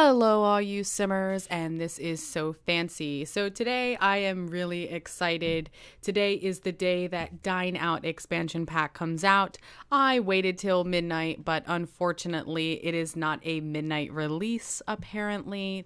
Hello, all you simmers, and this is SoFancy. So today I am really excited. Today is the day that Dine Out expansion pack comes out. I waited till midnight, but unfortunately it is not a midnight release apparently.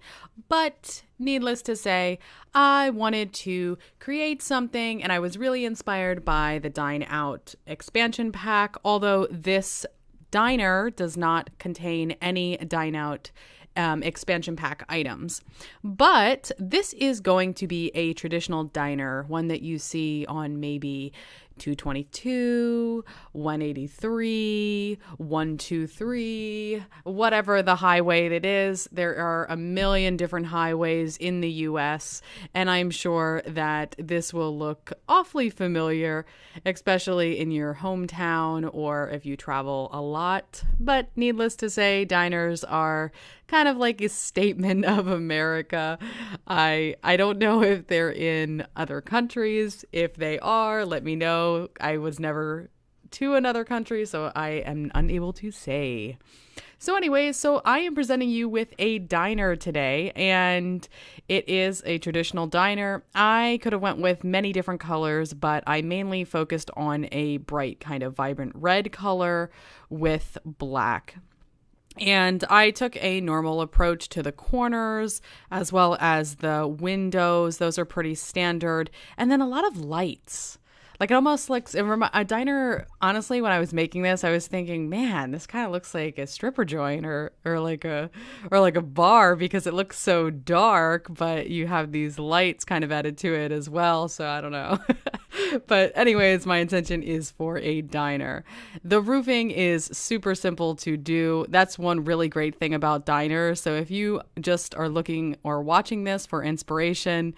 But needless to say, I wanted to create something and I was really inspired by the Dine Out expansion pack, although this diner does not contain any Dine Out expansion pack items. But this is going to be a traditional diner, one that you see on maybe 222, 183, 123, whatever the highway that is. There are a million different highways in the US, and I'm sure that this will look awfully familiar, especially in your hometown or if you travel a lot. But needless to say, diners are kind of like a statement of America. I don't know if they're in other countries. If they are, let me know. I was never to another country, so I am unable to say. So anyways, so I am presenting you with a diner today, and it is a traditional diner. I could have went with many different colors, but I mainly focused on a bright kind of vibrant red color with black. And I took a normal approach to the corners as well as the windows. Those are pretty standard. And then a lot of lights. Like it almost looks, a diner, honestly, when I was making this, I was thinking, man, this kind of looks like a stripper joint or like a bar because it looks so dark, but you have these lights kind of added to it as well. So I don't know. But anyways, my intention is for a diner. The roofing is super simple to do. That's one really great thing about diners. So if you just are looking or watching this for inspiration,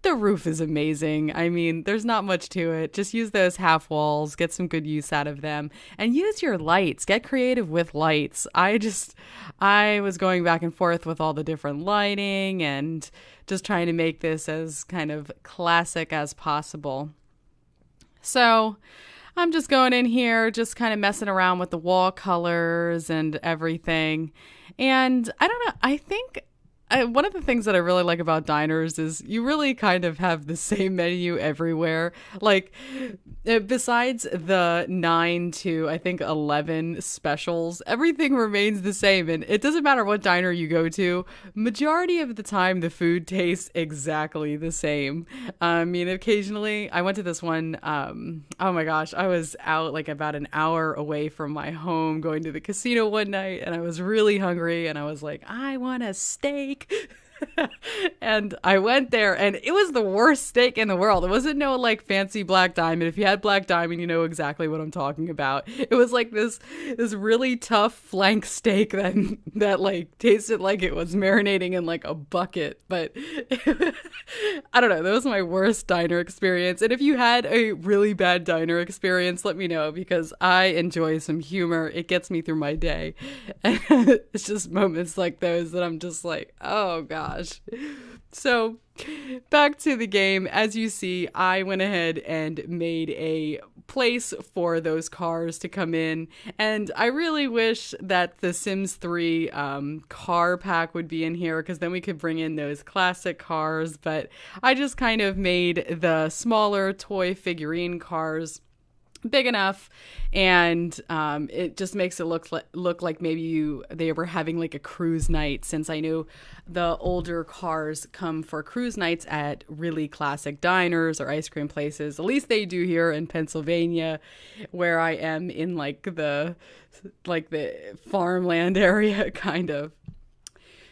the roof is amazing. I mean, there's not much to it. Just use those half walls, get some good use out of them, and use your lights. Get creative with lights. I was going back and forth with all the different lighting and just trying to make this as kind of classic as possible. So I'm just going in here, just kind of messing around with the wall colors and everything. And I don't know, I think one of the things that I really like about diners is you really kind of have the same menu everywhere. Like, besides the 9 to, I think, 11 specials, everything remains the same. And it doesn't matter what diner you go to, majority of the time, the food tastes exactly the same. I mean, occasionally, I went to this one, oh my gosh, I was out like about an hour away from my home going to the casino one night, and I was really hungry, and I was like, I want a steak. And I went there and it was the worst steak in the world. It wasn't no like fancy black diamond. If you had black diamond, you know exactly what I'm talking about. It was like this really tough flank steak that like tasted like it was marinating in like a bucket. But I don't know. That was my worst diner experience. And if you had a really bad diner experience, let me know because I enjoy some humor. It gets me through my day. And it's just moments like those that I'm just like, oh gosh. So back to the game. As you see, I went ahead and made a place for those cars to come in. And I really wish that the Sims 3 car pack would be in here because then we could bring in those classic cars. But I just kind of made the smaller toy figurine cars big enough, and it just makes it look like maybe they were having like a cruise night, since I knew the older cars come for cruise nights at really classic diners or ice cream places. At least they do here in Pennsylvania, where I am in like the farmland area kind of.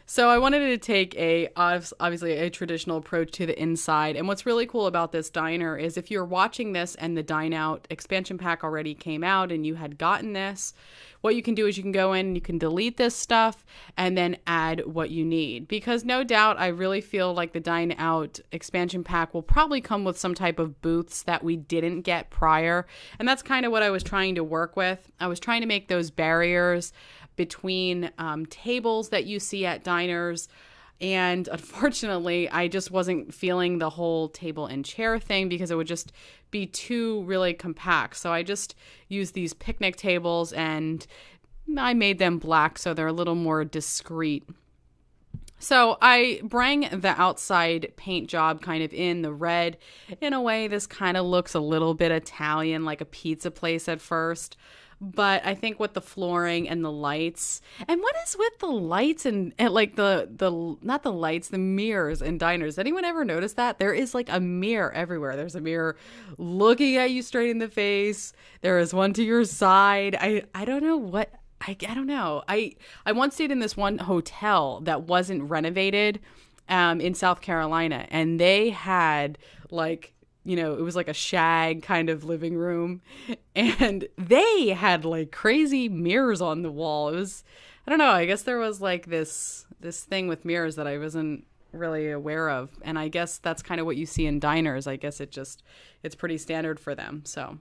So I wanted to take obviously a traditional approach to the inside. And what's really cool about this diner is if you're watching this and the Dine Out expansion pack already came out and you had gotten this, what you can do is you can go in and you can delete this stuff and then add what you need. Because no doubt, I really feel like the Dine Out expansion pack will probably come with some type of booths that we didn't get prior. And that's kind of what I was trying to work with. I was trying to make those barriers between tables that you see at diners. And unfortunately, I just wasn't feeling the whole table and chair thing because it would just be too really compact. So I just used these picnic tables and I made them black so they're a little more discreet. So I bring the outside paint job kind of in the red. In a way, this kind of looks a little bit Italian, like a pizza place at first. But I think with the flooring and the lights, and what is with the lights and like the not the lights, the mirrors in diners? Anyone ever notice that? There is like a mirror everywhere. There's a mirror looking at you straight in the face. There is one to your side. I don't know what. I don't know. I once stayed in this one hotel that wasn't renovated in South Carolina, and they had like, it was like a shag kind of living room, and they had like crazy mirrors on the wall. It was, I don't know, I guess there was like this thing with mirrors that I wasn't really aware of, and I guess that's kind of what you see in diners. I guess it's pretty standard for them. So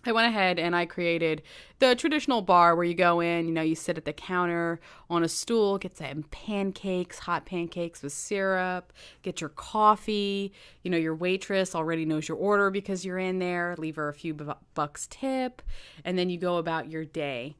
I went ahead and I created the traditional bar where you go in, you sit at the counter on a stool, get some pancakes, hot pancakes with syrup, get your coffee, your waitress already knows your order because you're in there, leave her a few bucks tip, and then you go about your day.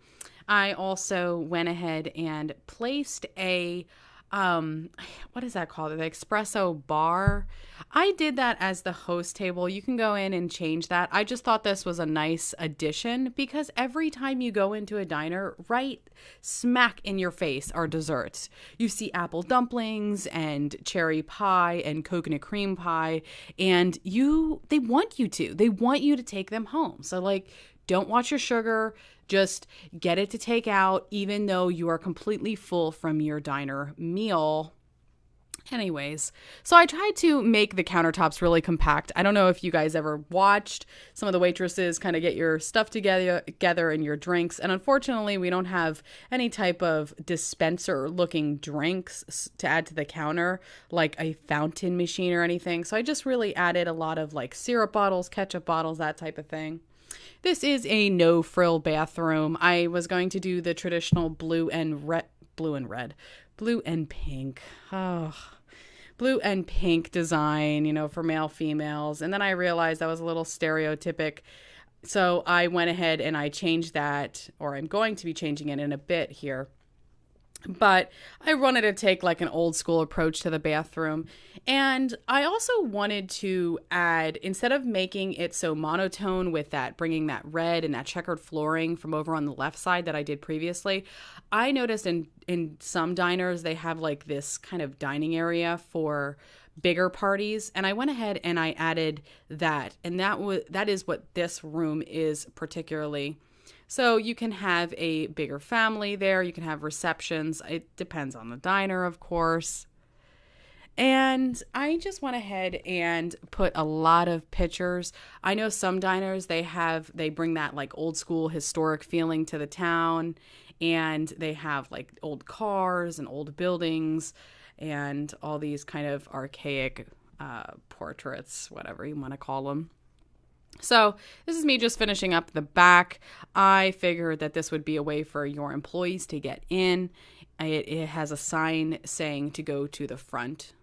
I also went ahead and placed a what is that called? The Expresso bar. I did that as the host table. You can go in and change that. I just thought this was a nice addition because every time you go into a diner, right smack in your face are desserts. You see apple dumplings and cherry pie and coconut cream pie, and they want you to take them home. So like, don't watch your sugar. Just get it to take out, even though you are completely full from your diner meal. Anyways, so I tried to make the countertops really compact. I don't know if you guys ever watched some of the waitresses kind of get your stuff together and your drinks. And unfortunately, we don't have any type of dispenser looking drinks to add to the counter, like a fountain machine or anything. So I just really added a lot of like syrup bottles, ketchup bottles, that type of thing. This is a no-frill bathroom. I was going to do the traditional blue and pink. Oh, blue and pink design, for male, females. And then I realized that was a little stereotypic. So I went ahead and I changed that, or I'm going to be changing it in a bit here. But I wanted to take like an old school approach to the bathroom. And I also wanted to add, instead of making it so monotone with that, bringing that red and that checkered flooring from over on the left side that I did previously, I noticed in some diners, they have like this kind of dining area for bigger parties. And I went ahead and I added that. And that is what this room is particularly. So you can have a bigger family there. You can have receptions. It depends on the diner, of course. And I just went ahead and put a lot of pictures. I know some diners, they bring that like old school historic feeling to the town. And they have like old cars and old buildings and all these kind of archaic portraits, whatever you want to call them. So this is me just finishing up the back. I figured that this would be a way for your employees to get in. It has a sign saying to go to the front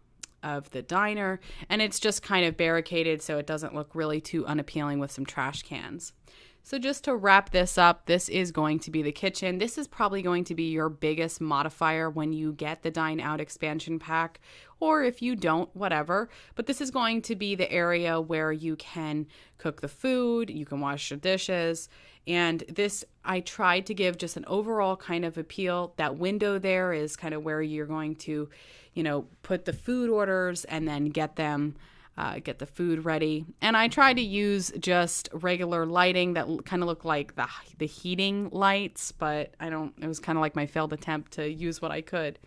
of the diner, and it's just kind of barricaded so it doesn't look really too unappealing with some trash cans. So just to wrap this up, this is going to be the kitchen. This is probably going to be your biggest modifier when you get the Dine Out expansion pack, or if you don't, whatever. But this is going to be the area where you can cook the food, you can wash your dishes, and this, I tried to give just an overall kind of appeal. That window there is kind of where you're going to, put the food orders and then get the food ready. And I tried to use just regular lighting that kind of looked like the heating lights, but it was kind of like my failed attempt to use what I could.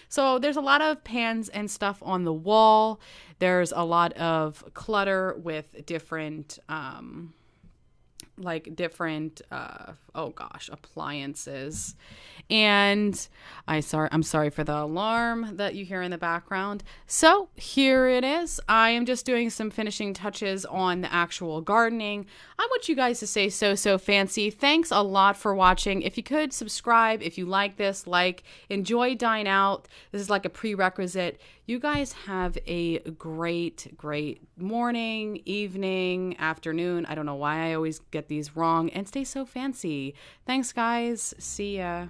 So there's a lot of pans and stuff on the wall. There's a lot of clutter with different appliances. And I'm sorry for the alarm that you hear in the background. So here it is. I am just doing some finishing touches on the actual gardening. I want you guys to say so fancy. Thanks a lot for watching. If you could subscribe, if you like this, enjoy Dine Out. This is like a prerequisite. You guys have a great morning, evening, afternoon. I don't know why I always get these wrong. And stay so fancy. Thanks, guys. See ya.